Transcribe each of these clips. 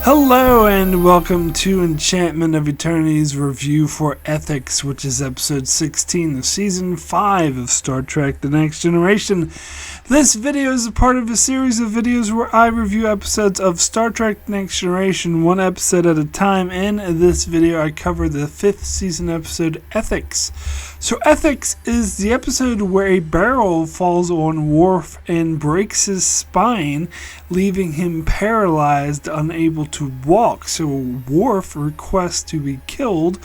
Hello and welcome to Enchantment of Eternity's review for Ethics, which is episode 16 of season 5 of Star Trek The Next Generation. This video is a part of a series of videos where I review episodes of Star Trek The Next Generation, one episode at a time. In this video I cover the 5th season episode Ethics. So Ethics is the episode where a barrel falls on Worf and breaks his spine, leaving him paralyzed, unable to walk. So Worf requests to be killed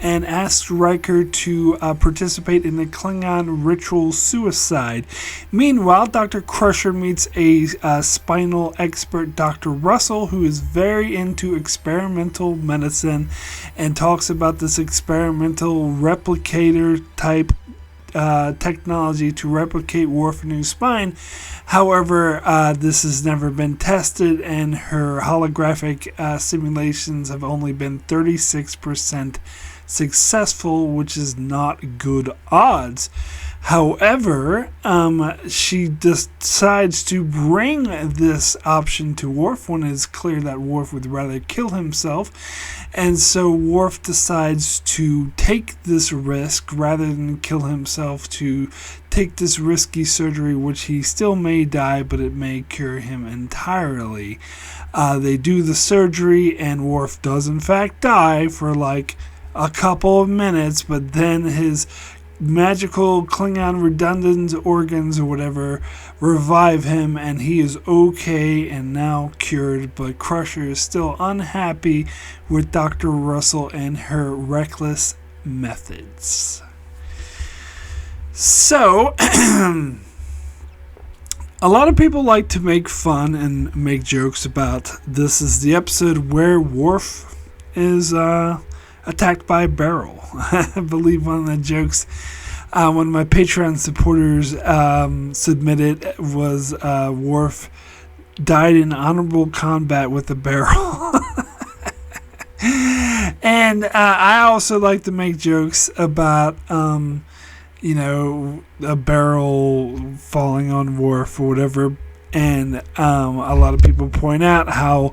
and asks Riker to participate in the Klingon ritual suicide. Meanwhile, Dr. Crusher meets a spinal expert, Dr. Russel, who is very into experimental medicine and talks about this experimental replicator type technology to replicate Worf's new spine. However, this has never been tested, and her holographic simulations have only been 36% successful, which is not good odds. However, she decides to bring this option to Worf when it's clear that Worf would rather kill himself, and so Worf decides to take this risk rather than kill himself, to take this risky surgery, which he still may die, but it may cure him entirely. They do the surgery, and Worf does in fact die for like a couple of minutes, but then his magical Klingon redundant organs or whatever revive him, and he is okay and now cured. But Crusher is still unhappy with Dr. Russel and her reckless methods. So a lot of people like to make fun and make jokes about this is the episode where Worf is attacked by a barrel. I believe one of the jokes one of my Patreon supporters submitted was Worf died in honorable combat with a barrel. And I also like to make jokes about a barrel falling on Worf or whatever, and a lot of people point out how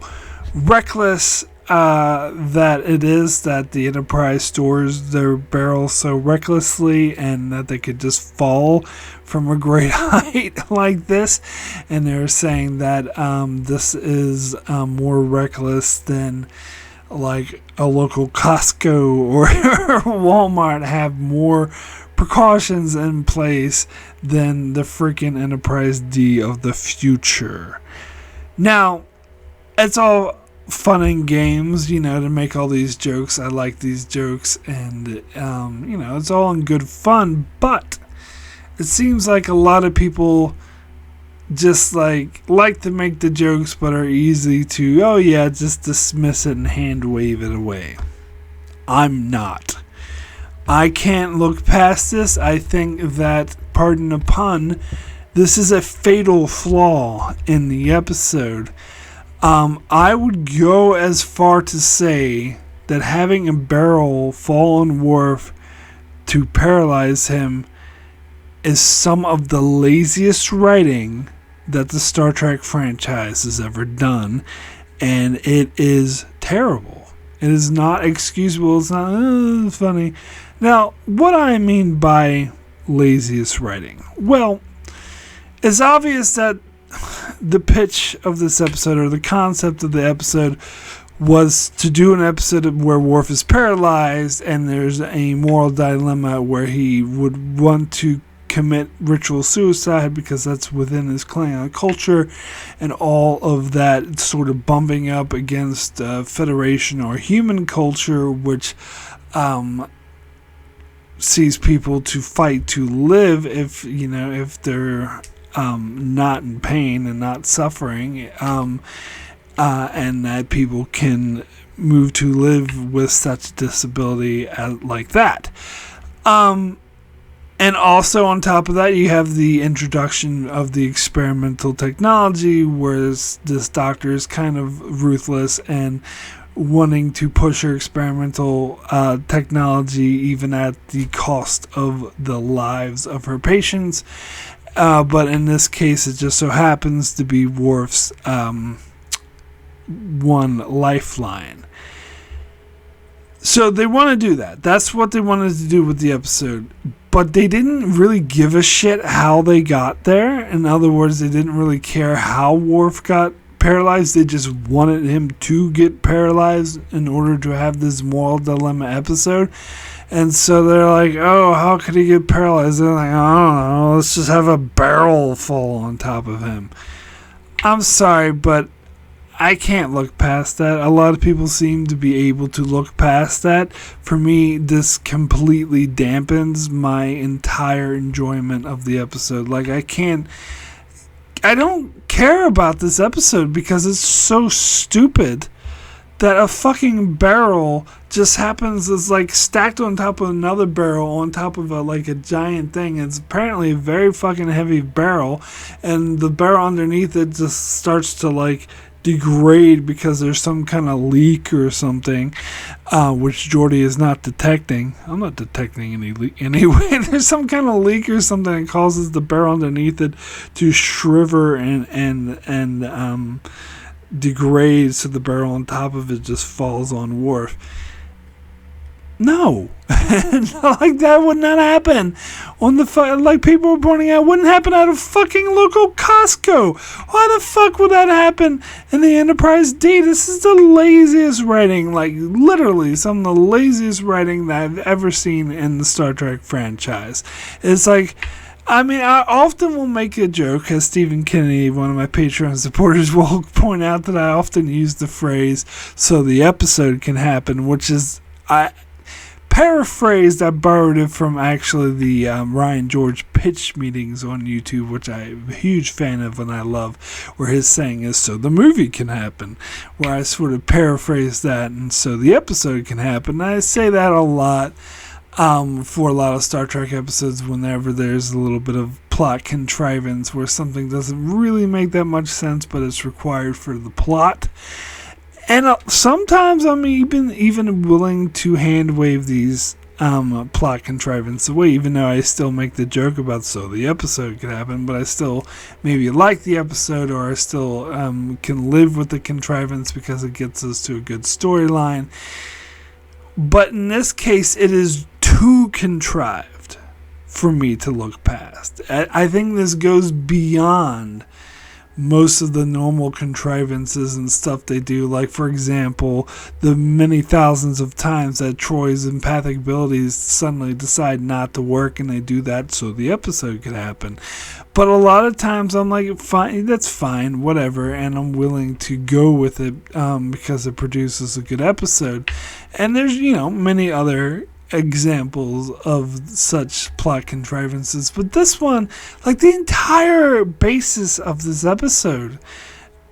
reckless that it is that the Enterprise stores their barrels so recklessly, and that they could just fall from a great height like this. And they're saying that this is more reckless than like a local Costco or Walmart have more precautions in place than the freaking Enterprise D of the future. Now, it's all fun and games, to make all these jokes. I like these jokes, and it's all in good fun, but it seems like a lot of people just like to make the jokes, but are easy to just dismiss it and hand wave it away. I'm not. I can't look past this. I think that, pardon the pun, this is a fatal flaw in the episode. I would go as far to say that having a barrel fall on Worf to paralyze him is some of the laziest writing that the Star Trek franchise has ever done, and it is terrible. It is not excusable. It's not funny. Now, what I mean by laziest writing? Well, it's obvious that the pitch of this episode, or the concept of the episode, was to do an episode where Worf is paralyzed and there's a moral dilemma where he would want to commit ritual suicide because that's within his Klingon culture, and all of that sort of bumping up against Federation or human culture, which sees people to fight to live if they're not in pain and not suffering, and that people can move to live with such disability like that. And also on top of that, you have the introduction of the experimental technology, whereas this doctor is kind of ruthless and wanting to push her experimental technology even at the cost of the lives of her patients. But in this case, it just so happens to be Worf's one lifeline. So they want to do that. That's what they wanted to do with the episode. But they didn't really give a shit how they got there. In other words, they didn't really care how Worf got paralyzed. They just wanted him to get paralyzed in order to have this moral dilemma episode. And so they're like, oh, how could he get paralyzed? They're like, I don't know, let's just have a barrel fall on top of him. I'm sorry, but I can't look past that. A lot of people seem to be able to look past that. For me, this completely dampens my entire enjoyment of the episode. Like, I don't care about this episode because it's so stupid that a fucking barrel just happens is like stacked on top of another barrel on top of a giant thing. It's apparently a very fucking heavy barrel, and the barrel underneath it just starts to degrade because there's some kind of leak or something, which Geordi is not detecting. I'm not detecting any leak anyway. There's some kind of leak or something that causes the barrel underneath it to shrivel and degrade, so the barrel on top of it just falls on Worf. No, that would not happen. On the people were pointing out, wouldn't happen at a fucking local Costco. Why the fuck would that happen in the Enterprise D? This is the laziest writing, literally some of the laziest writing that I've ever seen in the Star Trek franchise. It's I often will make a joke, as Stephen Kennedy, one of my Patreon supporters, will point out that I often use the phrase, so the episode can happen, which is, I paraphrased, I borrowed it from actually the Ryan George pitch meetings on YouTube, which I'm a huge fan of and I love, where his saying is, so the movie can happen, where I sort of paraphrase that, and so the episode can happen. And I say that a lot. For a lot of Star Trek episodes, whenever there's a little bit of plot contrivance where something doesn't really make that much sense, but it's required for the plot. And sometimes I'm even willing to hand wave these plot contrivance away, even though I still make the joke about so the episode could happen, but I still maybe like the episode, or I still can live with the contrivance because it gets us to a good storyline. But in this case, it is too contrived for me to look past. I think this goes beyond most of the normal contrivances and stuff they do. Like, for example, the many thousands of times that Troy's empathic abilities suddenly decide not to work, and they do that so the episode could happen. But a lot of times I'm like, fine, that's fine, whatever, and I'm willing to go with it because it produces a good episode. And there's, many other examples of such plot contrivances, but this one, the entire basis of this episode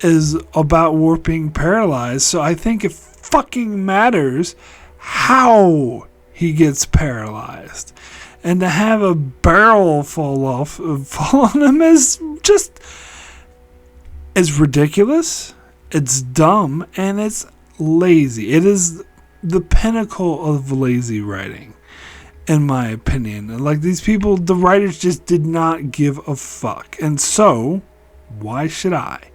is about Worf being paralyzed, so I think it fucking matters how he gets paralyzed. And to have a barrel fall on him is ridiculous, it's dumb, and it's lazy. It is the pinnacle of lazy writing, in my opinion. These people, the writers just did not give a fuck. And so, why should I?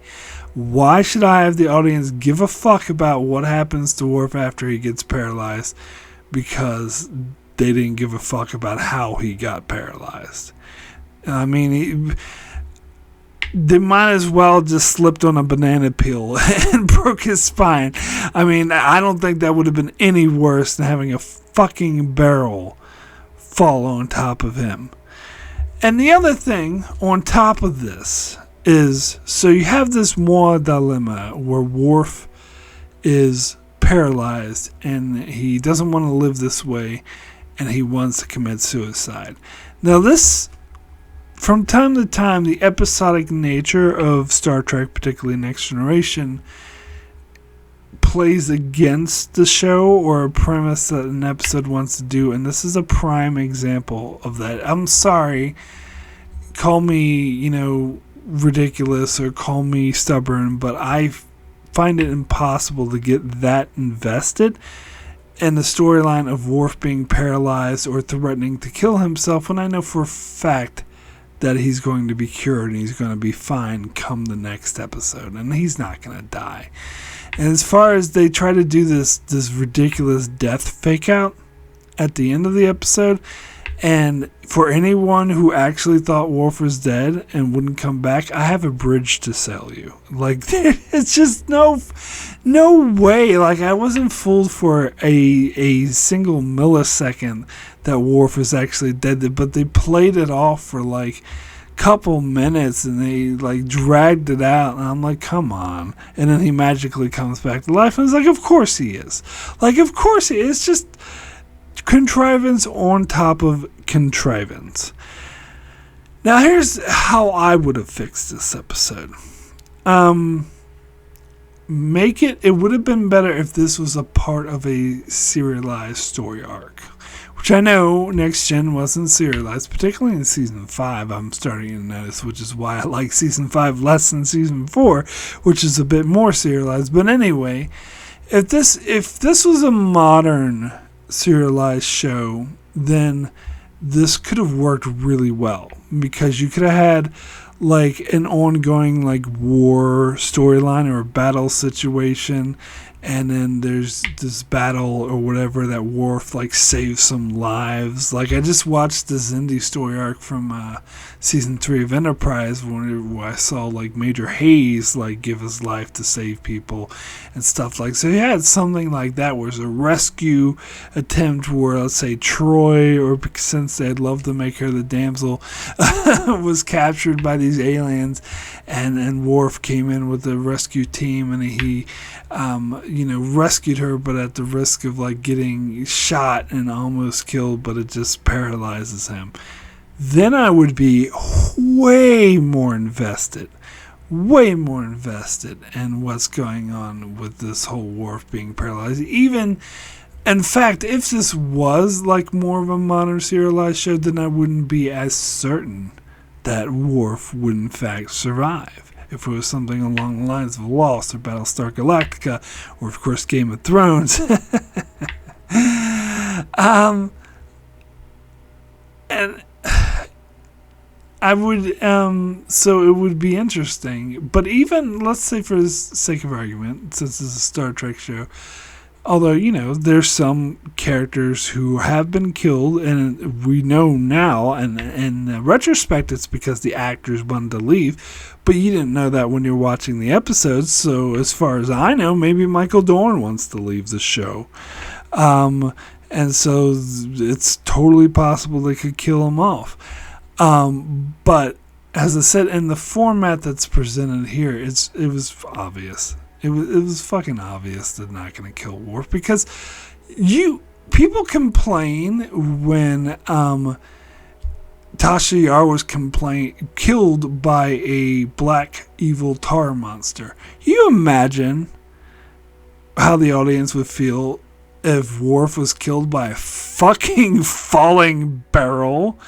Why should I have the audience give a fuck about what happens to Worf after he gets paralyzed? Because they didn't give a fuck about how he got paralyzed. They might as well just slipped on a banana peel and broke his spine. I don't think that would have been any worse than having a fucking barrel fall on top of him. And the other thing on top of this is, so you have this moral dilemma where Worf is paralyzed and he doesn't want to live this way and he wants to commit suicide. Now this, from time to time, the episodic nature of Star Trek, particularly Next Generation, plays against the show or a premise that an episode wants to do, and this is a prime example of that. I'm sorry, call me, ridiculous or call me stubborn, but I find it impossible to get that invested in the storyline of Worf being paralyzed or threatening to kill himself when I know for a fact that he's going to be cured and he's going to be fine come the next episode, and he's not going to die. And as far as they try to do this ridiculous death fake out at the end of the episode, and for anyone who actually thought Worf was dead and wouldn't come back, I have a bridge to sell you. Like, it's just no way. Like, I wasn't fooled for a single millisecond that Worf was actually dead, but they played it off for like couple minutes and they like dragged it out, and I'm like, come on. And then he magically comes back to life, and it's like, of course he is. Like, of course he is. It's just contrivance on top of contrivance. Now here's how I would have fixed this episode. It would have been better if this was a part of a serialized story arc, which I know Next Gen wasn't serialized, particularly in Season 5, I'm starting to notice, which is why I like Season 5 less than Season 4, which is a bit more serialized. But anyway, if this was a modern serialized show, then this could have worked really well, because you could have had like an ongoing like war storyline or a battle situation, and then there's this battle or whatever that Worf like saves some lives. Like, I just watched this indie story arc from season 3 of Enterprise where I saw like Major Hayes like give his life to save people and stuff like. So he had something like that where it's a rescue attempt where, let's say, Troy, or since they'd love to make her the damsel, was captured by these aliens, and Worf came in with the rescue team, and he rescued her, but at the risk of like getting shot and almost killed, but it just paralyzes him. Then I would be way more invested in what's going on with this whole Worf being paralyzed. Even, in fact, if this was like more of a modern serialized show, then I wouldn't be as certain that Worf would in fact survive. If it was something along the lines of Lost or Battlestar Galactica, or of course Game of Thrones. And I would, so it would be interesting. But even, let's say for the sake of argument, since it's a Star Trek show, although, there's some characters who have been killed, and we know now, and in retrospect, it's because the actors wanted to leave, but you didn't know that when you're watching the episodes. So as far as I know, maybe Michael Dorn wants to leave the show. And so it's totally possible they could kill him off. But as I said, in the format that's presented here, it was obvious. It was fucking obvious they're not going to kill Worf, because people complain when Tasha Yar was killed by a black evil tar monster. You imagine how the audience would feel if Worf was killed by a fucking falling barrel.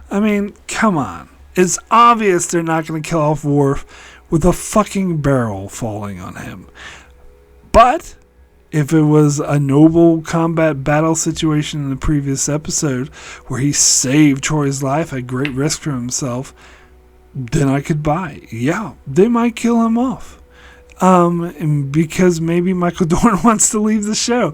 I mean, come on. It's obvious they're not going to kill off Worf with a fucking barrel falling on him. But if it was a noble combat battle situation in the previous episode where he saved Troy's life at great risk for himself, then I could buy. Yeah, they might kill him off. Because maybe Michael Dorn wants to leave the show.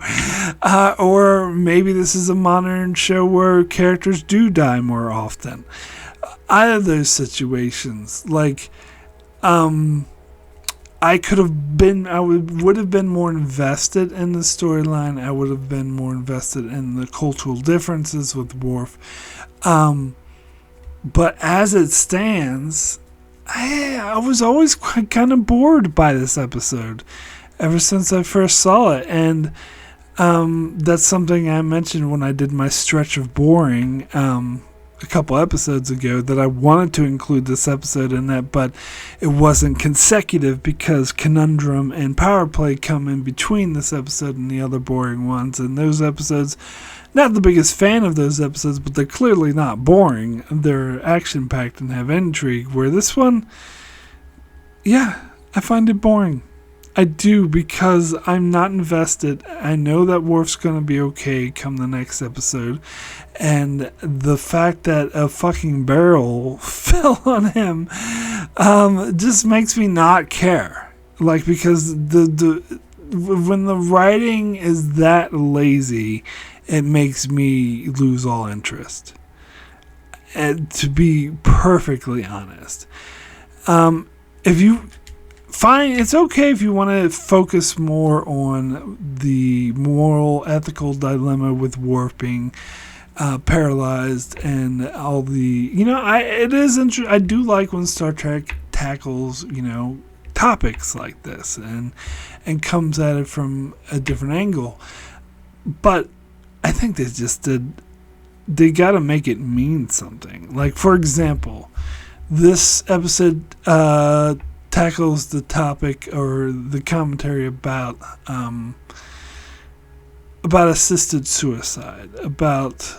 Or maybe this is a modern show where characters do die more often. Either of those situations, like, I would have been more invested in the storyline. I would have been more invested in the cultural differences with Worf. But as it stands, I was always kind of bored by this episode ever since I first saw it. And that's something I mentioned when I did my stretch of boring a couple episodes ago, that I wanted to include this episode in that, but it wasn't consecutive because Conundrum and Power Play come in between this episode and the other boring ones. And those episodes, not the biggest fan of those episodes, but they're clearly not boring. They're action-packed and have intrigue, where this one, yeah, I find it boring. I do, because I'm not invested. I know that Worf's going to be okay come the next episode. And the fact that a fucking barrel fell on him just makes me not care. Like, because when the writing is that lazy, it makes me lose all interest. And to be perfectly honest, if you find it's okay if you want to focus more on the moral, ethical dilemma with Worf being paralyzed and all the, it is interesting. I do like when Star Trek tackles, topics like this and comes at it from a different angle. But I think they got to make it mean something. Like, for example, this episode tackles the topic or the commentary about assisted suicide, about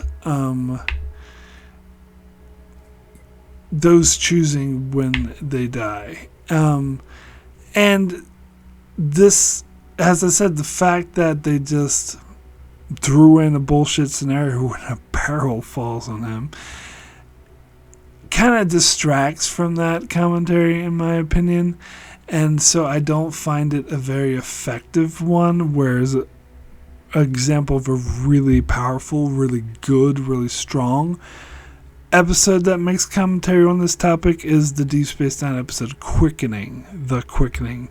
those choosing when they die. And this, as I said, the fact that they just threw in a bullshit scenario when a barrel falls on him kind of distracts from that commentary, in my opinion. And so I don't find it a very effective one, whereas an example of a really powerful, really good, really strong episode that makes commentary on this topic is the Deep Space Nine episode The Quickening,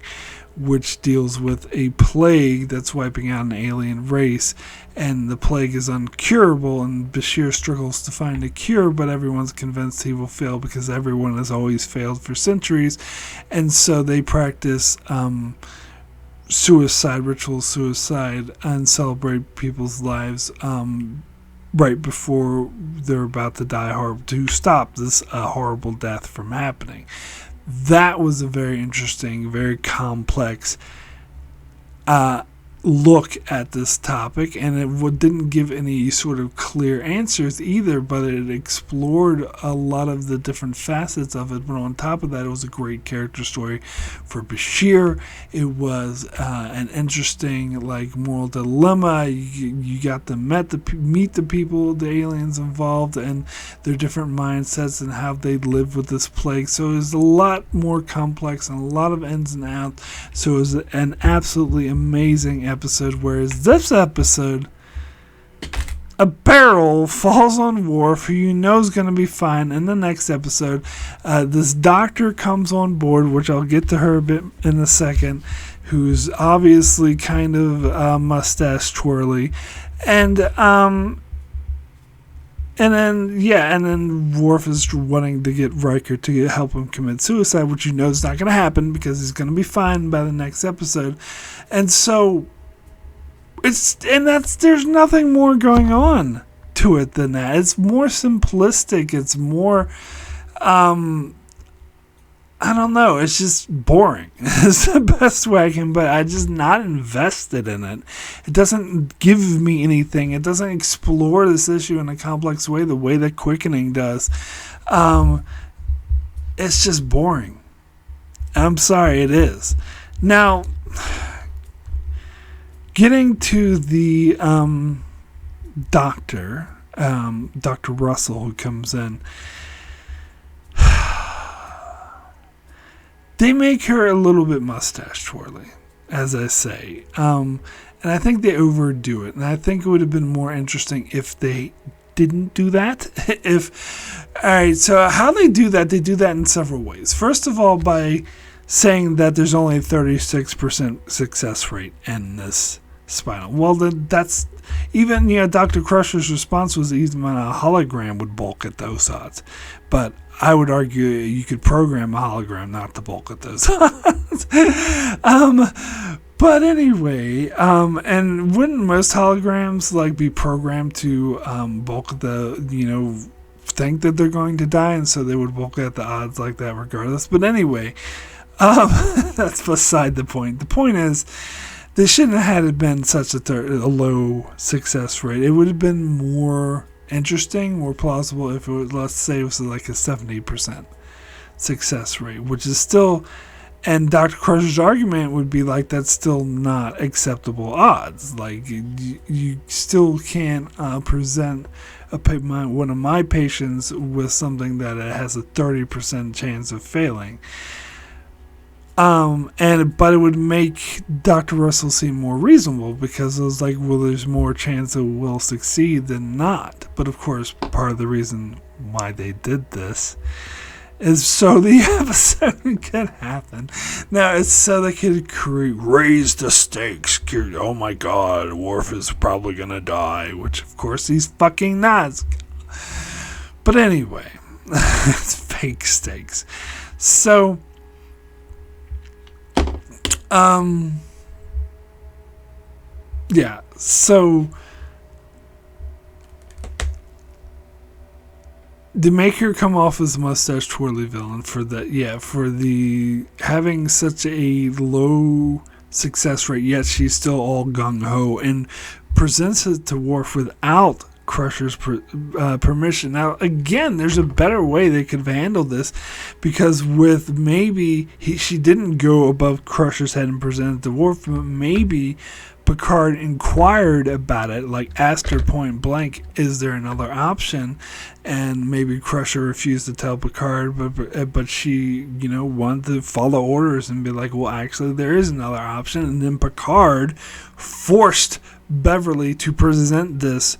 which deals with a plague that's wiping out an alien race, and the plague is uncurable, and Bashir struggles to find a cure, but everyone's convinced he will fail because everyone has always failed for centuries, and so they practice ritual suicide, and celebrate people's lives right before they're about to die, to stop this horrible death from happening. That was a very interesting, very complex look at this topic, and it didn't give any sort of clear answers either, but it explored a lot of the different facets of it. But on top of that, it was a great character story for Bashir. It was an interesting, moral dilemma. You got to meet the people, the aliens involved, and their different mindsets and how they live with this plague. So it was a lot more complex and a lot of ins and outs. So it was an absolutely amazing episode, whereas this episode, a barrel falls on Worf, who you know is going to be fine. In the next episode, this doctor comes on board, which I'll get to her a bit in a second, who's obviously kind of mustache twirly, and then Worf is wanting to get Riker to help him commit suicide, which you know is not going to happen because he's going to be fine by the next episode. And so there's nothing more going on to it than that. It's more simplistic. It's more, I don't know. It's just boring. It's the best way I can, but I'm just not invested in it. It doesn't give me anything. It doesn't explore this issue in a complex way, the way that Quickening does. It's just boring. I'm sorry, it is. Now, getting to the doctor, Dr. Russel, who comes in, they make her a little bit mustache twirly, as I say. And I think they overdo it. And I think it would have been more interesting if they didn't do that. Alright, so how they do that in several ways. First of all, by saying that there's only a 36% success rate in this spinal. Well, that's even, Dr. Crusher's response was even a hologram would bulk at those odds. But I would argue you could program a hologram not to bulk at those odds. But anyway, and wouldn't most holograms be programmed to bulk at the, think that they're going to die, and so they would bulk at the odds like that regardless. But anyway, that's beside the point. The point is, they shouldn't have had it been such a low success rate. It would have been more interesting, more plausible if it was, let's say, it was like a 70% success rate, which is still, and Dr. Crusher's argument would be that's still not acceptable odds. You still can't present one of my patients with something that it has a 30% chance of failing. But it would make Dr. Russell seem more reasonable, because it was like, well, there's more chance it will succeed than not. But of course, part of the reason why they did this is so the episode can happen. Now, it's so they could raise the stakes. Oh my god, Worf is probably gonna die, which of course he's fucking not. But anyway, it's fake stakes. So, yeah, so to make her come off as a mustache twirly villain for the having such a low success rate, yet she's still all gung-ho and presents it to Worf without Crusher's permission. Now, again, there's a better way they could have handled this, because with maybe she didn't go above Crusher's head and present it to Worf, but maybe Picard inquired about it, like asked her point blank, is there another option? And maybe Crusher refused to tell Picard, but she, wanted to follow orders and be like, well, actually, there is another option. And then Picard forced Beverly to present this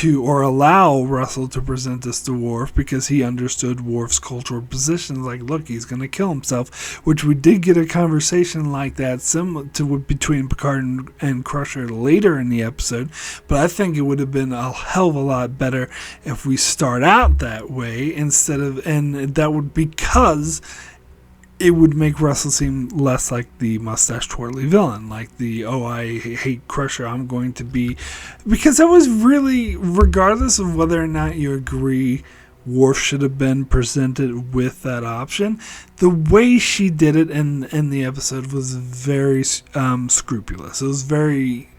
or allow Russell to present this to Worf, because he understood Worf's cultural position. Like, look, he's going to kill himself, which we did get a conversation like that similar to between Picard and Crusher later in the episode. But I think it would have been a hell of a lot better if we start out that way and that would, because it would make Russell seem less like the mustache twirly villain, like I hate Crusher, I'm going to be, because that was really, regardless of whether or not you agree Worf should have been presented with that option, the way she did it in the episode was very scrupulous. It was very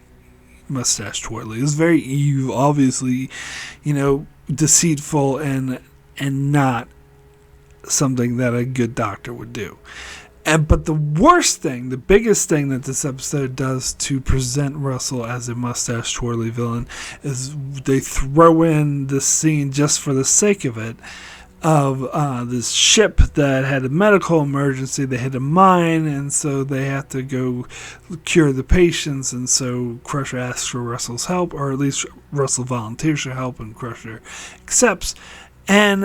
mustache twirly. It was very evil, obviously, deceitful and not something that a good doctor would do. But the worst thing, the biggest thing that this episode does to present Russell as a mustache twirly villain is they throw in this scene just for the sake of it, of this ship that had a medical emergency. They hit a mine, and so they have to go cure the patients, and so Crusher asks for Russell's help, or at least Russell volunteers for help, and Crusher accepts. And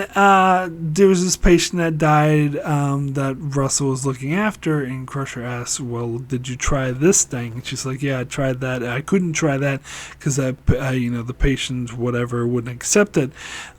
there was this patient that died that Russell was looking after, and Crusher asks, well, did you try this thing? And she's like, yeah, I tried that. I couldn't try that because the patient, whatever, wouldn't accept it.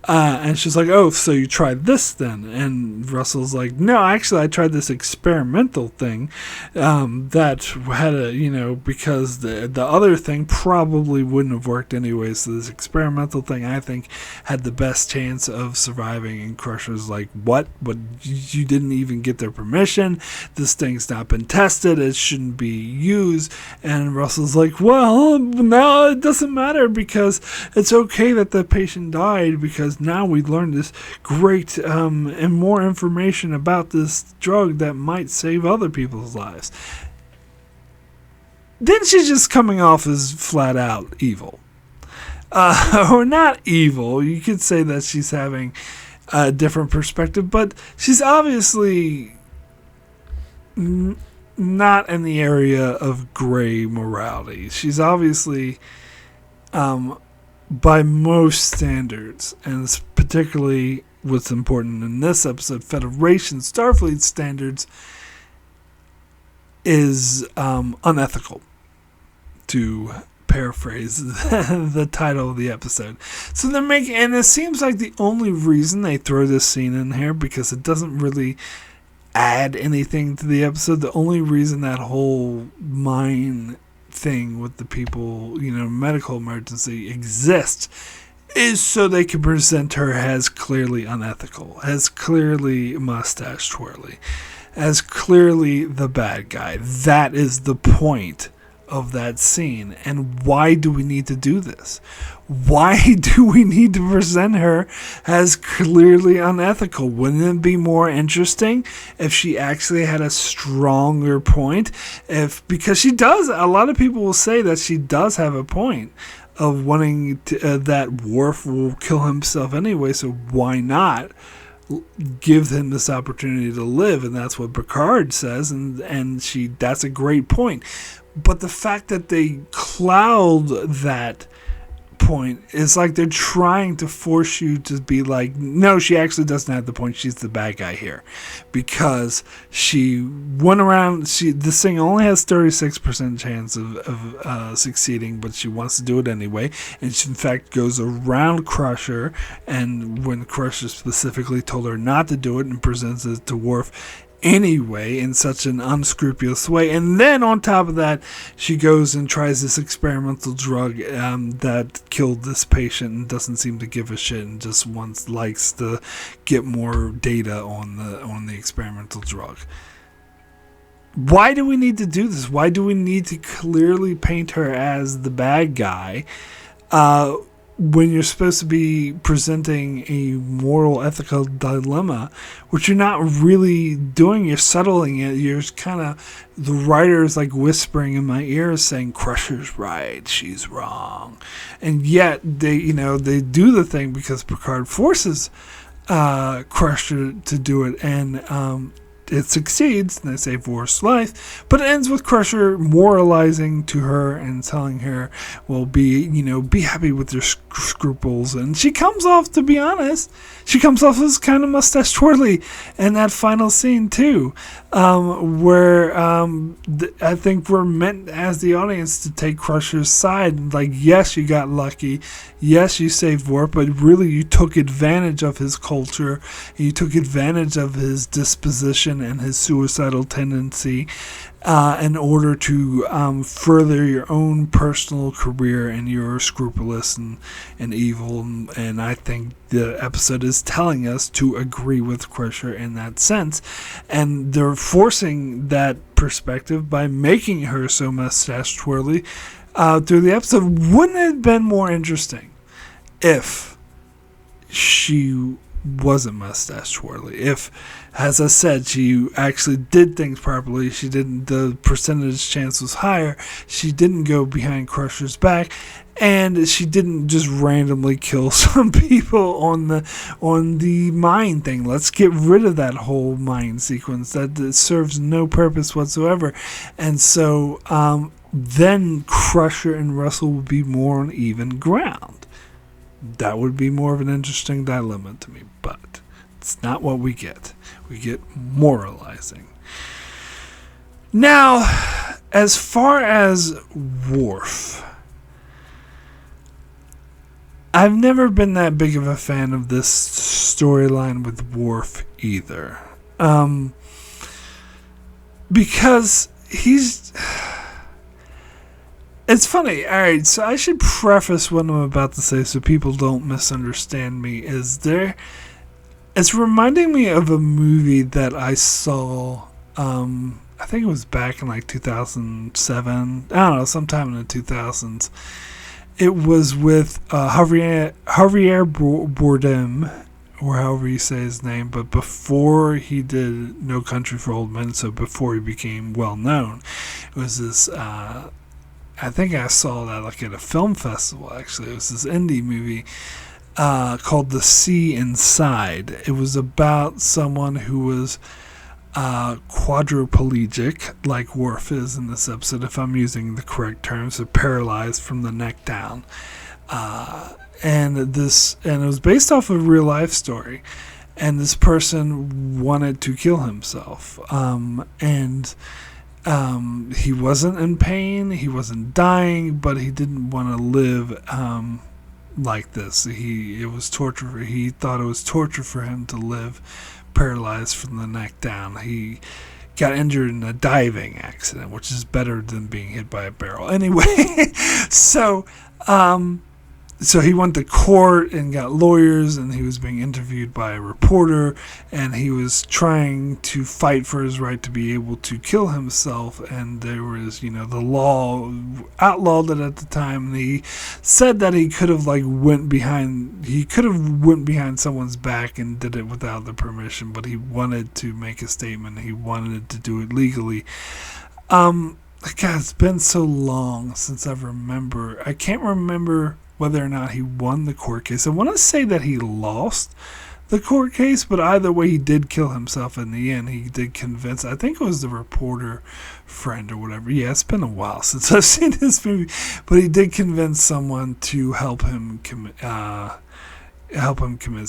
And she's like, oh, so you tried this then? And Russell's like, no, actually, I tried this experimental thing that had because the other thing probably wouldn't have worked anyway. So this experimental thing, I think, had the best chance of surviving. And Crusher's like, what? But you didn't even get their permission. This thing's not been tested. It shouldn't be used. And Russell's like, well, now it doesn't matter, because it's okay that the patient died, because now we learned this great and more information about this drug that might save other people's lives. Then she's just coming off as flat out evil. Or not evil. You could say that she's having a different perspective, but she's obviously not in the area of gray morality. She's obviously, by most standards, and particularly what's important in this episode, Federation Starfleet standards, is unethical, to paraphrase the title of the episode. So they're making, and it seems like the only reason they throw this scene in here, because it doesn't really add anything to the episode. The only reason that whole mine thing with the people, medical emergency exists, is so they can present her as clearly unethical, as clearly mustache twirly, as clearly the bad guy. That is the point of that scene. And why do we need to do this? Why do we need to present her as clearly unethical? Wouldn't it be more interesting if she actually had a stronger point? Because she does, a lot of people will say that she does have a point of wanting to, that Worf will kill himself anyway, so why not give him this opportunity to live, and that's what Picard says, and that's a great point. But the fact that they cloud that point is like they're trying to force you to be like, no, she actually doesn't have the point, she's the bad guy here, because she went around, this thing only has 36% chance of succeeding, but she wants to do it anyway, and she in fact goes around Crusher, and when Crusher specifically told her not to do it, and presents it to Worf anyway in such an unscrupulous way. And then on top of that, she goes and tries this experimental drug that killed this patient and doesn't seem to give a shit and just likes to get more data on the experimental drug. Why do we need to do this? Why do we need to clearly paint her as the bad guy when you're supposed to be presenting a moral, ethical dilemma, which you're not really doing? You're settling it. You're kind of, the writer's like whispering in my ear saying, Crusher's right, she's wrong. And yet they do the thing because Picard forces Crusher to do it, and it succeeds, and they save Worf's life, but it ends with Crusher moralizing to her and telling her, well, be happy with your scruples. And she comes off, to be honest, as kind of mustache twirly in that final scene too, where I think we're meant as the audience to take Crusher's side. Like, yes, you got lucky, yes, you saved Worf, but really you took advantage of his culture, and you took advantage of his disposition and his suicidal tendency in order to further your own personal career, and you're scrupulous and evil. And I think the episode is telling us to agree with Crusher in that sense, and they're forcing that perspective by making her so mustache twirly through the episode. Wouldn't it have been more interesting if she wasn't mustache twirly? If, as I said, she actually did things properly, she didn't, the percentage chance was higher, she didn't go behind Crusher's back, and she didn't just randomly kill some people on the mine thing. Let's get rid of that whole mine sequence that serves no purpose whatsoever. And so then Crusher and Russel would be more on even ground. That would be more of an interesting dilemma to me, but it's not what we get. We get moralizing. Now, as far as Worf, I've never been that big of a fan of this storyline with Worf either. Because he's... It's funny. Alright, so I should preface what I'm about to say so people don't misunderstand me. It's reminding me of a movie that I saw, I think it was back in like 2007. I don't know, sometime in the 2000s. It was with Javier Bardem, or however you say his name, but before he did No Country for Old Men, so before he became well known. It was this... I think I saw that like at a film festival, actually. It was this indie movie called The Sea Inside. It was about someone who was quadriplegic, like Worf is in this episode, if I'm using the correct terms, so paralyzed from the neck down. And it was based off a real life story. And this person wanted to kill himself. He wasn't in pain, he wasn't dying, but he didn't want to live like this. It was torture. He thought it was torture for him to live paralyzed from the neck down. He got injured in a diving accident, which is better than being hit by a barrel. Anyway, so he went to court and got lawyers, and he was being interviewed by a reporter, and he was trying to fight for his right to be able to kill himself. And there was, the law outlawed it at the time. And he said that he could have went behind someone's back and did it without the permission, but he wanted to make a statement. He wanted to do it legally. God, it's been so long since I remember. I can't remember whether or not he won the court case. I want to say that he lost the court case, but either way, he did kill himself in the end. He did convince, I think it was the reporter friend or whatever. Yeah, it's been a while since I've seen this movie, but he did convince someone to help him commit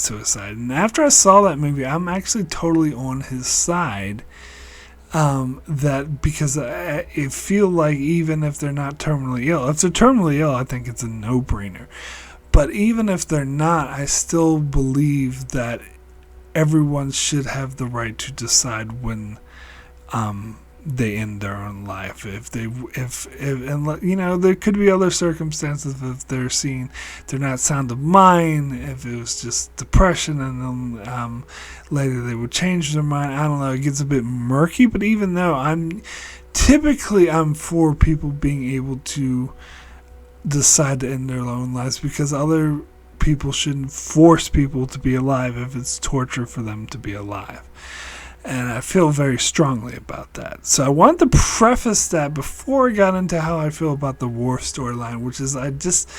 suicide. And after I saw that movie, I'm actually totally on his side. That because I feel like even if they're not terminally ill, if they're terminally ill, I think it's a no-brainer. But even if they're not, I still believe that everyone should have the right to decide when they end their own life. If you know, there could be other circumstances if they're not sound of mind, if it was just depression and then later they would change their mind. I don't know, it gets a bit murky, but even though I'm for people being able to decide to end their own lives, because other people shouldn't force people to be alive if it's torture for them to be alive. And I feel very strongly about that. So I want to preface that before I got into how I feel about the Worf storyline, which is I just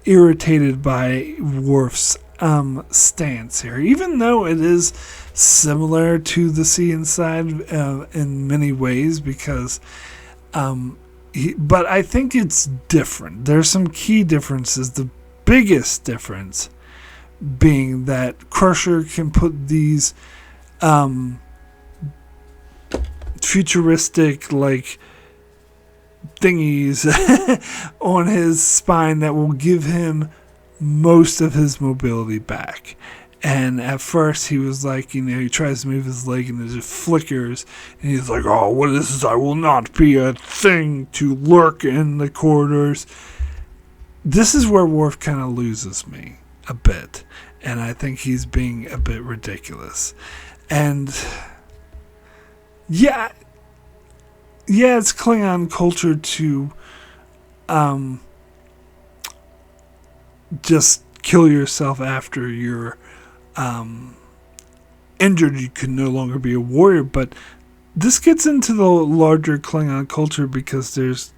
irritated by Worf's stance here. Even though it is similar to the Sea Inside in many ways, because but I think it's different. There's some key differences. The biggest difference being that Crusher can put these futuristic like thingies on his spine that will give him most of his mobility back. And at first he was like, you know, he tries to move his leg and it just flickers, and he's like, oh, what is this? I will not be a thing to lurk in the corridors. This is where Worf kind of loses me a bit, and I think he's being a bit ridiculous. And yeah, it's Klingon culture to just kill yourself after you're injured. You can no longer be a warrior, but this gets into the larger Klingon culture because there's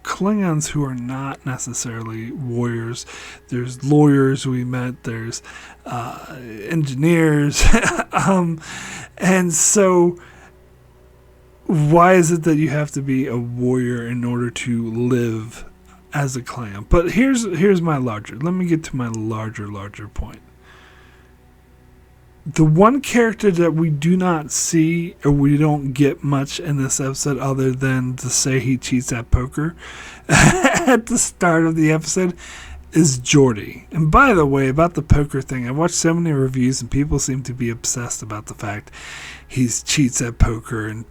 Klingons who are not necessarily warriors. There's lawyers we met, there's engineers, and so why is it that you have to be a warrior in order to live as a Klingon? But here's my larger. Let me get to my larger point. The one character that we do not see, or we don't get much in this episode other than to say he cheats at poker at the start of the episode, is Geordi. And by the way, about the poker thing, I watched so many reviews and people seem to be obsessed about the fact he cheats at poker and,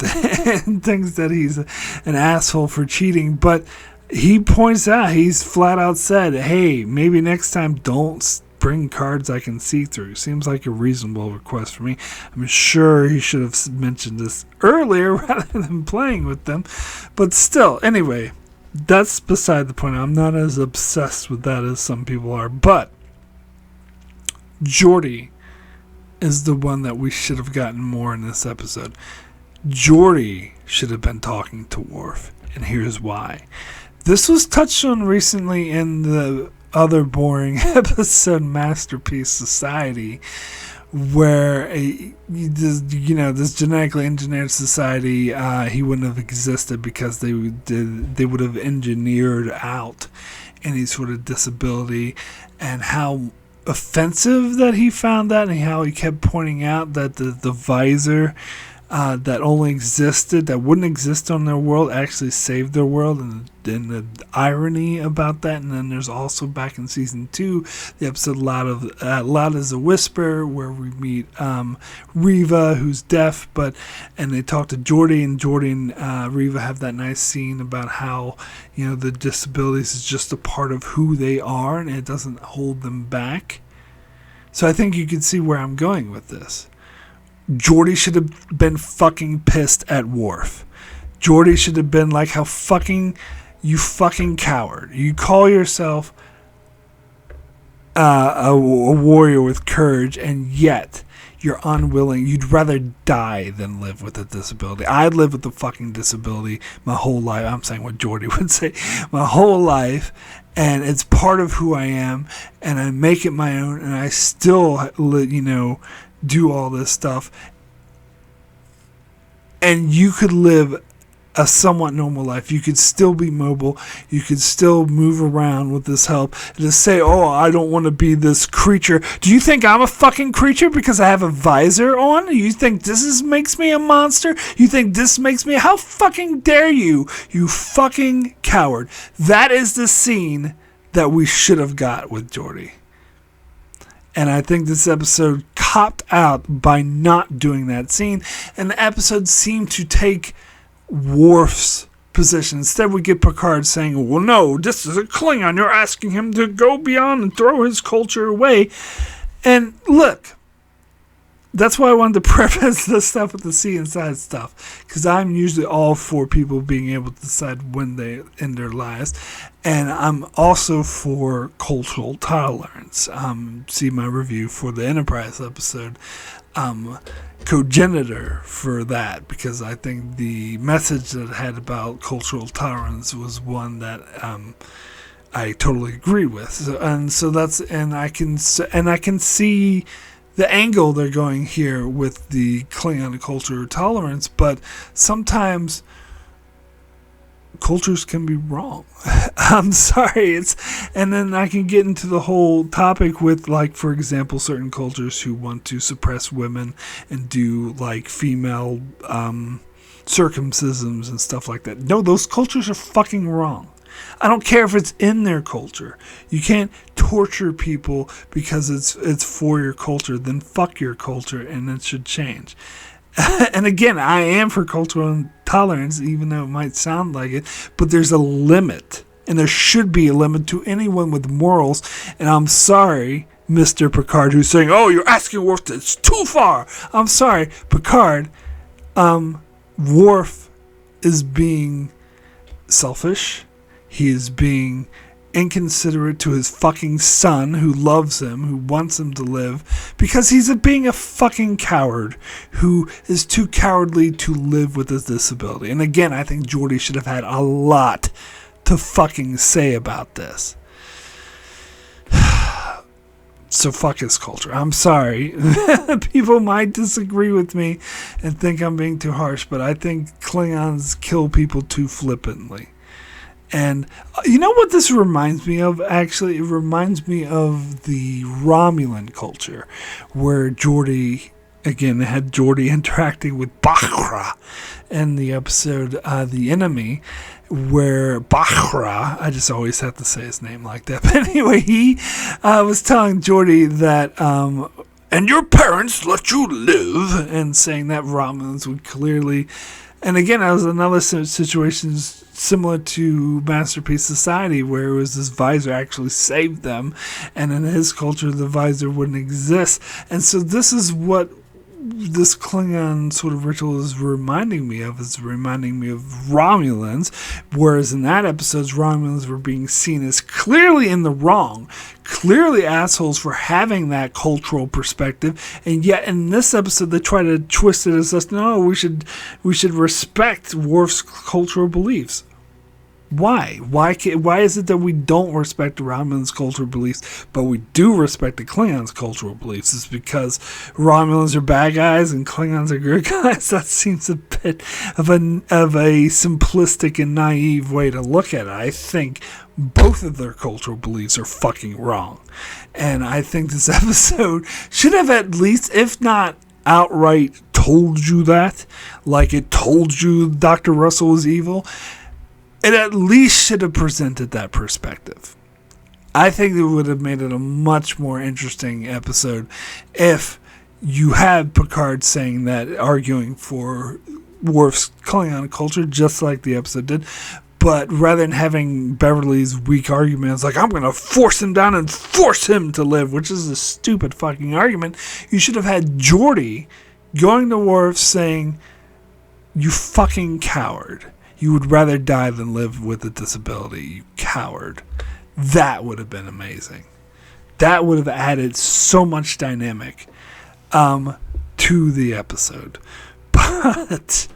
and thinks that he's an asshole for cheating. But he points out, he's flat out said, hey, maybe next time don't bring cards I can see through. Seems like a reasonable request for me. I'm sure he should have mentioned this earlier rather than playing with them. But still, anyway, that's beside the point. I'm not as obsessed with that as some people are. But Geordi is the one that we should have gotten more in this episode. Geordi should have been talking to Worf, and here's why. This was touched on recently in the other boring episode, Masterpiece Society, where this genetically engineered society, he wouldn't have existed because they would have engineered out any sort of disability, and how offensive that he found that, and how he kept pointing out that the visor that only existed, that wouldn't exist on their world, actually saved their world, and the irony about that. And then there's also back in season 2 the episode Loud as a Whisper, where we meet Riva, who's deaf, and they talk to Geordi, and Geordi and Riva have that nice scene about how, you know, the disabilities is just a part of who they are and it doesn't hold them back. So I think you can see where I'm going with this. Geordi should have been fucking pissed at Worf. Geordi should have been like, how you fucking coward. You call yourself a warrior with courage, and yet you're unwilling. You'd rather die than live with a disability. I'd live with a fucking disability my whole life. I'm saying what Geordi would say. My whole life. and it's part of who I am, and I make it my own, and I still, do all this stuff. And you could live a somewhat normal life. You could still be mobile. You could still move around with this help. And to say, oh, I don't want to be this creature. Do you think I'm a fucking creature because I have a visor on? You think makes me a monster? You think this makes me... How fucking dare you? You fucking coward. That is the scene that we should have got with Geordi. And I think this episode copped out by not doing that scene. And the episode seemed to take Worf's position. Instead, we get Picard saying, well, no, this is a Klingon. You're asking him to go beyond and throw his culture away. And look, that's why I wanted to preface this stuff with the see inside stuff. Because I'm usually all for people being able to decide when they end their lives. And I'm also for cultural tolerance. See my review for the Enterprise episode. Cogenitor for that, because I think the message that it had about cultural tolerance was one that I totally agree with. I can see the angle they're going here with the Klingon culture tolerance, but sometimes cultures can be wrong. I'm sorry. And then I can get into the whole topic with, like, for example, certain cultures who want to suppress women and do, like, female circumcisions and stuff like that. No, those cultures are fucking wrong. I don't care if it's in their culture. You can't torture people because it's for your culture. Then fuck your culture, and it should change. And again, I am for cultural intolerance, even though it might sound like it, but there's a limit, and there should be a limit to anyone with morals. And I'm sorry, Mr. Picard, who's saying, oh, you're asking Worf, it's too far. I'm sorry, Picard. Worf is being selfish. He is being inconsiderate to his fucking son, who loves him, who wants him to live, because he's being a fucking coward who is too cowardly to live with his disability. And again, I think Geordi should have had a lot to fucking say about this. So fuck his culture. I'm sorry. People might disagree with me and think I'm being too harsh, but I think Klingons kill people too flippantly. And you know what this reminds me of? Actually, it reminds me of the Romulan culture, where Geordi, again, had Geordi interacting with Bahra in the episode The Enemy, where Bahra, I just always have to say his name like that. But anyway, he was telling Geordi that, and your parents let you live, and saying that Romulans would clearly... And again, that was another situation similar to Masterpiece Society, where it was this visor actually saved them, and in his culture, the visor wouldn't exist. And so this is what this Klingon sort of ritual is reminding me of. It's reminding me of Romulans, whereas in that episode, Romulans were being seen as clearly in the wrong, clearly assholes for having that cultural perspective, and yet in this episode they try to twist it as us, no, we should respect Worf's cultural beliefs. Why? Why is it that we don't respect the Romulans' cultural beliefs, but we do respect the Klingons' cultural beliefs? It's because Romulans are bad guys and Klingons are good guys? That seems a bit of a simplistic and naive way to look at it. I think both of their cultural beliefs are fucking wrong. And I think this episode should have at least, if not outright told you that, like it told you Dr. Russel is evil, it at least should have presented that perspective. I think it would have made it a much more interesting episode if you had Picard saying that, arguing for Worf's Klingon culture, just like the episode did. But rather than having Beverly's weak arguments, like, I'm going to force him down and force him to live, which is a stupid fucking argument, you should have had Geordi going to Worf saying, you fucking coward. You would rather die than live with a disability, you coward. That would have been amazing. That would have added so much dynamic to the episode. But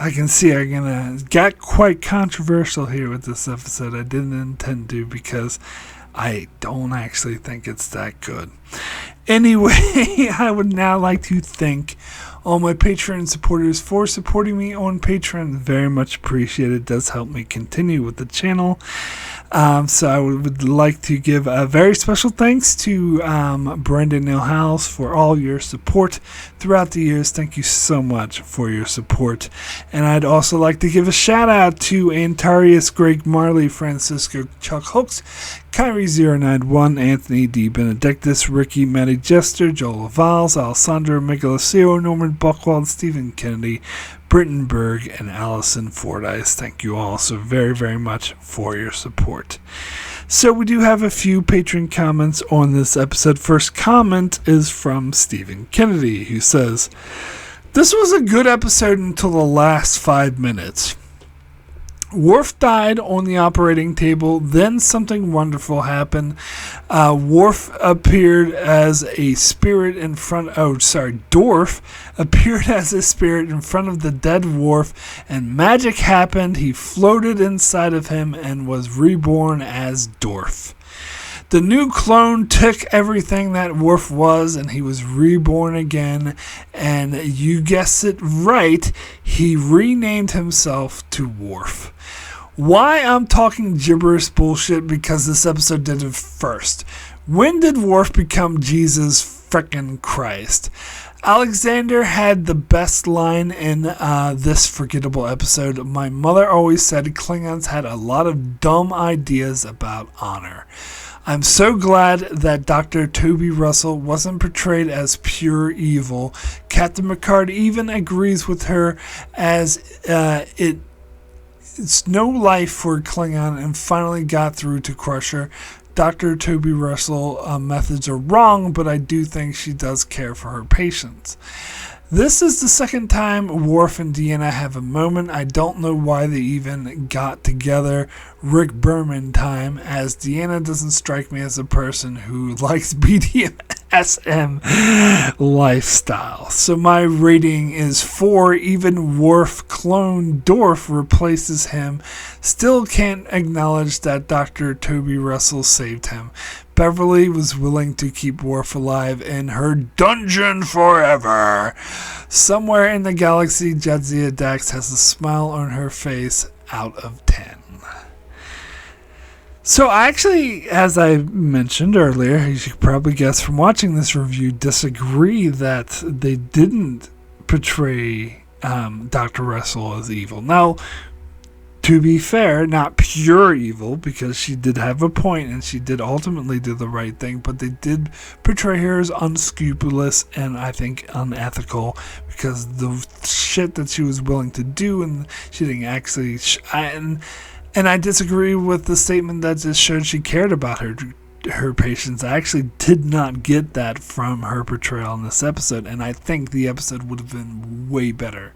I can see I'm gonna get quite controversial here with this episode. I didn't intend to because I don't actually think it's that good. Anyway, I would now like to thank all my Patreon supporters for supporting me on Patreon. Very much appreciated. It does help me continue with the channel. So I would like to give a very special thanks to Brendan Nilhouse for all your support throughout the years. Thank you so much for your support. And I'd also like to give a shout out to Antarius, Greg Marley, Francisco, Chuck Hooks, Kyrie091, Anthony D. Benedictus, Ricky, Matty Jester, Joel Valls, Alessandro Michaelisio, Norman Buchwald, Stephen Kennedy, Britton Berg, and Allison Fordyce. Thank you all so very, very much for your support. So we do have a few Patreon comments on this episode. First comment is from Stephen Kennedy, who says, "This was a good episode until the last 5 minutes. Worf died on the operating table, then something wonderful happened. Worf appeared as a spirit in front... Dorf appeared as a spirit in front of the dead Worf, and magic happened. He floated inside of him and was reborn as Dorf. The new clone took everything that Worf was, and he was reborn again. And you guessed it right, he renamed himself to Worf." Why I'm talking gibberish bullshit? Because this episode did it first. When did Worf become Jesus frickin' Christ? Alexander had the best line in this forgettable episode. "My mother always said Klingons had a lot of dumb ideas about honor." I'm so glad that Dr. Toby Russell wasn't portrayed as pure evil. Captain Picard even agrees with her as it's no life for Klingon and finally got through to Crusher. Dr. Toby Russell methods are wrong, but I do think she does care for her patients. This is the second time Worf and Deanna have a moment. I don't know why they even got together. Rick Berman time, as Deanna doesn't strike me as a person who likes BDSM lifestyle. So my rating is 4. Even Worf clone Dorf replaces him. Still can't acknowledge that Dr. Toby Russell saved him. Beverly was willing to keep Worf alive in her dungeon forever. Somewhere in the galaxy, Jadzia Dax has a smile on her face out of 10. So I actually, as I mentioned earlier, as you could probably guess from watching this review, disagree that they didn't portray Dr. Russell as evil. Now, to be fair, not pure evil, because she did have a point and she did ultimately do the right thing, but they did portray her as unscrupulous and I think unethical, because the shit that she was willing to do, and she didn't actually... And I disagree with the statement that just showed she cared about her patients. I actually did not get that from her portrayal in this episode, and I think the episode would have been way better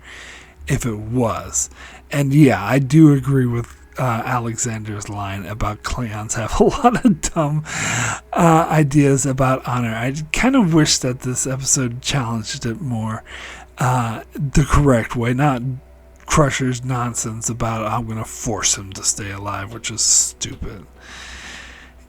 if it was. And yeah, I do agree with Alexander's line about Klingons have a lot of dumb ideas about honor. I kind of wish that this episode challenged it more the correct way, not Crusher's nonsense about I'm going to force him to stay alive, which is stupid.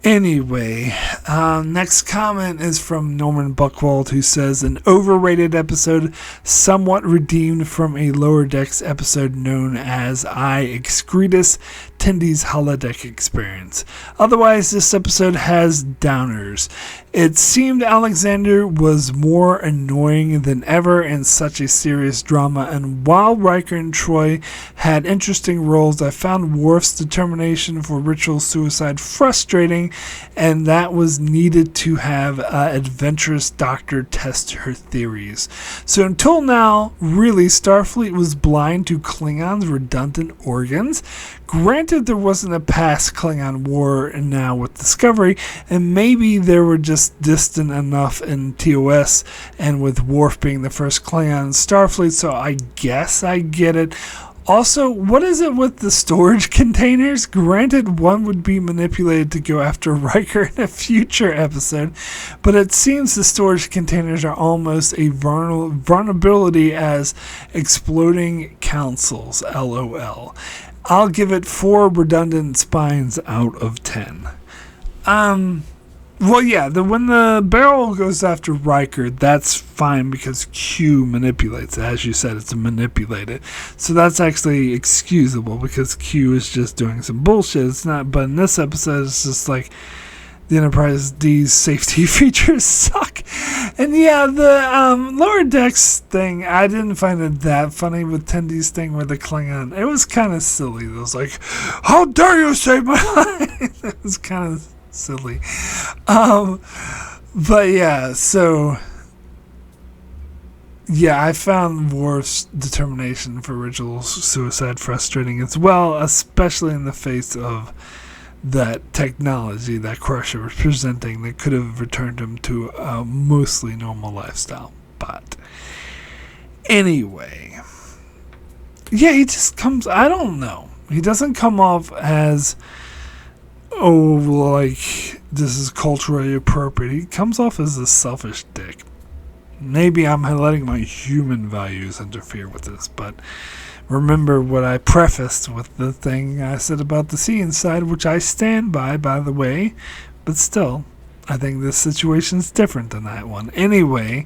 Anyway, next comment is from Norman Buchwald, who says, "An overrated episode, somewhat redeemed from a Lower Decks episode known as I Excretus, Tendy's holodeck experience. Otherwise, this episode has downers. It seemed Alexander was more annoying than ever in such a serious drama, and while Riker and Troy had interesting roles, I found Worf's determination for ritual suicide frustrating, and that was needed to have an adventurous doctor test her theories. So until now, really, Starfleet was blind to Klingons' redundant organs. Granted, there wasn't a past Klingon war now with Discovery, and maybe they were just distant enough in TOS, and with Worf being the first Klingon in Starfleet, so I guess I get it. Also, what is it with the storage containers? Granted, one would be manipulated to go after Riker in a future episode, but it seems the storage containers are almost a vulnerability as exploding councils. LOL. I'll give it 4 redundant spines out of 10. Well, yeah, when the barrel goes after Riker, that's fine because Q manipulates it. As you said, it's manipulated. So that's actually excusable because Q is just doing some bullshit. It's not, but in this episode, it's just like the Enterprise D's safety features suck. And yeah, the lower decks thing, I didn't find it that funny with Tendy's thing with the Klingon. It was kind of silly. It was like, how dare you save my life? It was kind of silly. But yeah, so yeah, I found Worf's determination for ritual suicide frustrating as well, especially in the face of that technology that Crusher was presenting that could have returned him to a mostly normal lifestyle. But anyway, yeah, he just comes, I don't know, he doesn't come off as, oh, like, this is culturally appropriate. He comes off as a selfish dick. Maybe I'm letting my human values interfere with this, but remember what I prefaced with the thing I said about the sea inside, which I stand by the way, but still, I think this situation's different than that one. Anyway,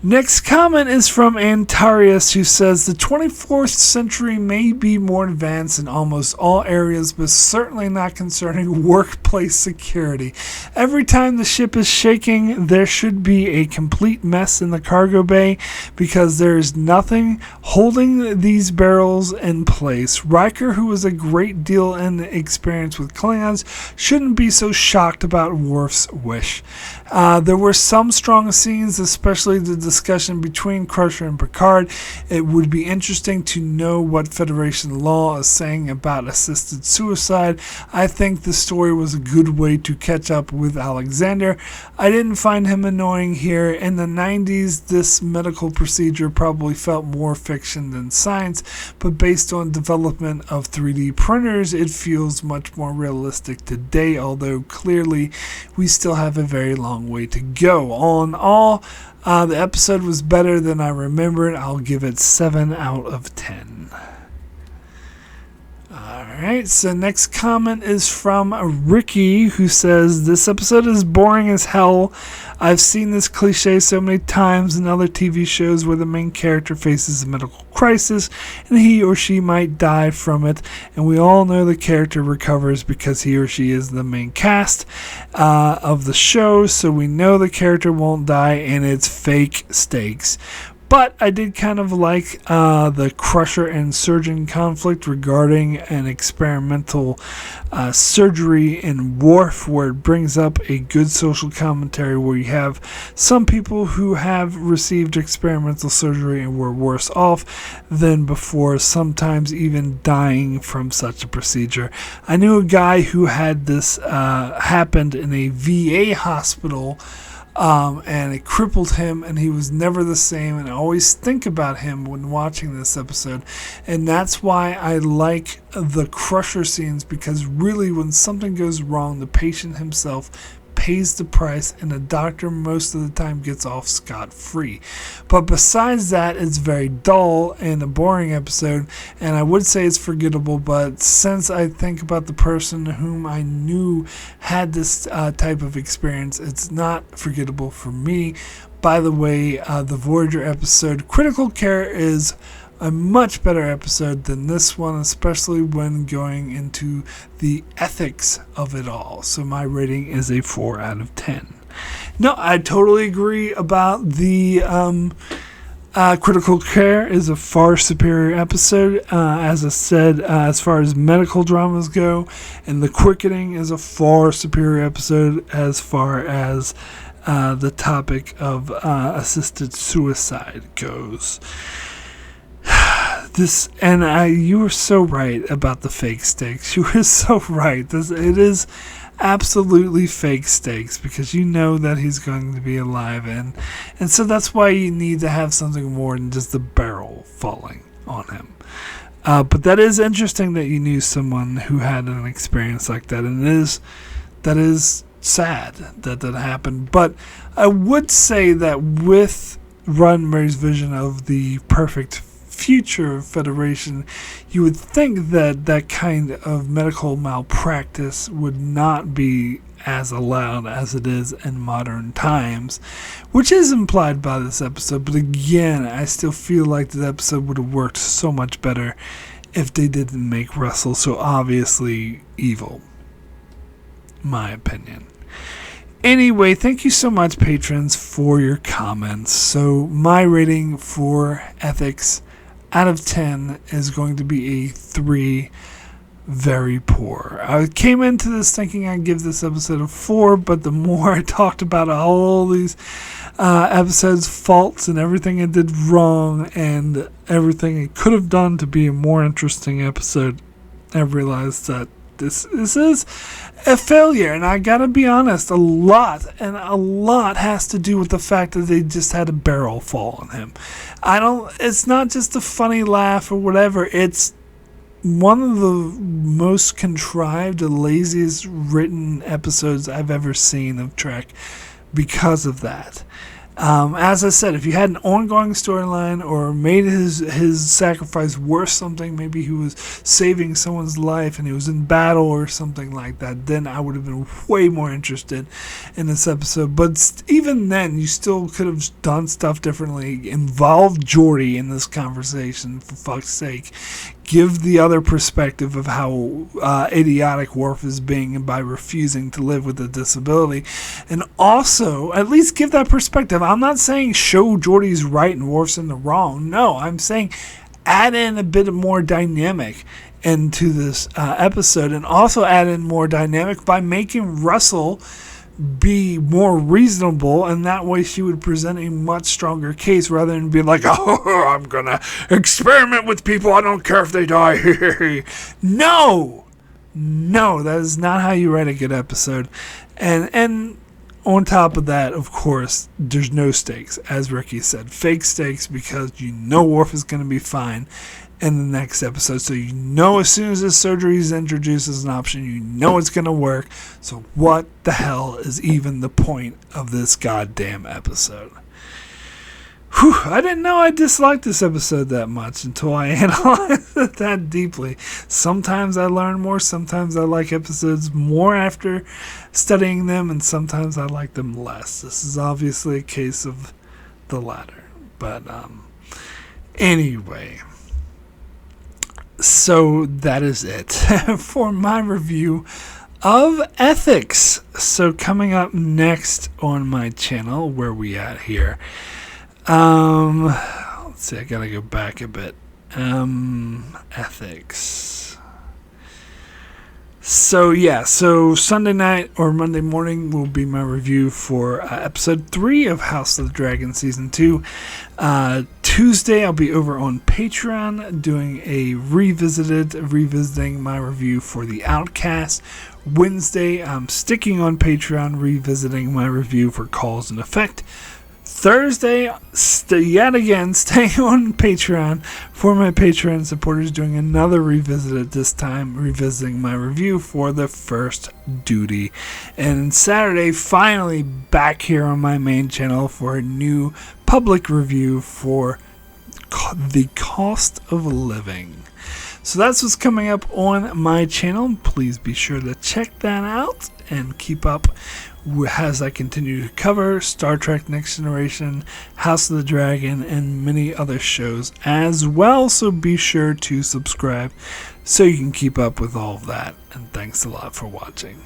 next comment is from Antarius, who says the 24th century may be more advanced in almost all areas, but certainly not concerning workplace security. Every time the ship is shaking, there should be a complete mess in the cargo bay because there is nothing holding these barrels in place. Riker, who has a great deal in experience with Klingons, shouldn't be so shocked about Worf's wish. There were some strong scenes, especially the discussion between Crusher and Picard. It would be interesting to know what Federation law is saying about assisted suicide. I think the story was a good way to catch up with Alexander. I didn't find him annoying here. In the 90s, this medical procedure probably felt more fiction than science, but based on development of 3D printers, it feels much more realistic today, although clearly we still have a very long way to go. All in all, the episode was better than I remembered. I'll give it 7 out of 10. Alright, so next comment is from Ricky, who says, this episode is boring as hell. I've seen this cliche so many times in other TV shows where the main character faces a medical crisis and he or she might die from it, and we all know the character recovers because he or she is the main cast of the show, so we know the character won't die and it's fake stakes. But I did kind of like the Crusher and Surgeon conflict regarding an experimental surgery in Worf, where it brings up a good social commentary where you have some people who have received experimental surgery and were worse off than before, sometimes even dying from such a procedure. I knew a guy who had this happened in a VA hospital, and it crippled him, and he was never the same, and I always think about him when watching this episode, and that's why I like the Crusher scenes, because really when something goes wrong, the patient himself pays the price, and the doctor most of the time gets off scot-free. But besides that, it's very dull and a boring episode, and I would say it's forgettable, but since I think about the person whom I knew had this type of experience, it's not forgettable for me. By the way, the Voyager episode Critical Care is a much better episode than this one, especially when going into the ethics of it all. So my rating is a 4 out of 10. No, I totally agree about the Critical Care is a far superior episode. As I said, as far as medical dramas go, and The Quickening is a far superior episode as far as the topic of assisted suicide goes. You were so right about the fake stakes. You were so right. It is absolutely fake stakes because you know that he's going to be alive, and so that's why you need to have something more than just the barrel falling on him. But that is interesting that you knew someone who had an experience like that, and that is sad that happened. But I would say that with Roddenberry's vision of the perfect future Federation, you would think that that kind of medical malpractice would not be as allowed as it is in modern times, which is implied by this episode. But again, I still feel like this episode would have worked so much better if they didn't make Russel so obviously evil. My opinion. Anyway, thank you so much, patrons, for your comments. So my rating for ethics out of 10 is going to be a 3. Very poor. I came into this thinking I'd give this episode a 4, but the more I talked about all these episodes' faults and everything it did wrong and everything it could have done to be a more interesting episode, I realized that this is a failure. And I gotta be honest, a lot has to do with the fact that they just had a barrel fall on him. It's not just a funny laugh or whatever, it's one of the most contrived, laziest written episodes I've ever seen of Trek because of that. As I said, if you had an ongoing storyline or made his sacrifice worth something, maybe he was saving someone's life and he was in battle or something like that, then I would have been way more interested in this episode. But even then, you still could have done stuff differently. Involve Geordi in this conversation, for fuck's sake. Give the other perspective of how idiotic Worf is being by refusing to live with a disability. And also, at least give that perspective. I'm not saying show Geordi's right and Worf's in the wrong. No, I'm saying add in a bit more dynamic into this episode. And also add in more dynamic by making Russel be more reasonable, and that way she would present a much stronger case rather than being like, oh, I'm gonna experiment with people, I don't care if they die. No, that is not how you write a good episode. And on top of that, of course, there's no stakes, as Ricky said, fake stakes, because you know Worf is going to be fine in the next episode. So you know as soon as this surgery is introduced as an option, you know it's going to work. So what the hell is even the point of this goddamn episode? Whew, I didn't know I disliked this episode that much until I analyzed it that deeply. Sometimes I learn more, sometimes I like episodes more after studying them, and sometimes I like them less. This is obviously a case of the latter. But anyway, so that is it for my review of ethics. So coming up next on my channel, where we at here? Let's see, I gotta go back a bit. Ethics. So Sunday night or Monday morning will be my review for episode 3 of House of the Dragon season 2. Tuesday I'll be over on Patreon doing a revisiting my review for The Outcast. Wednesday I'm sticking on Patreon revisiting my review for Cause and Effect. Thursday, yet again, staying on Patreon for my Patreon supporters, doing another revisited, this time revisiting my review for The First Duty. And Saturday, finally back here on my main channel for a new public review for The Cost of Living. So that's what's coming up on my channel. Please be sure to check that out and keep up as I continue to cover Star Trek Next Generation, House of the Dragon, and many other shows as well. So be sure to subscribe so you can keep up with all of that. And thanks a lot for watching.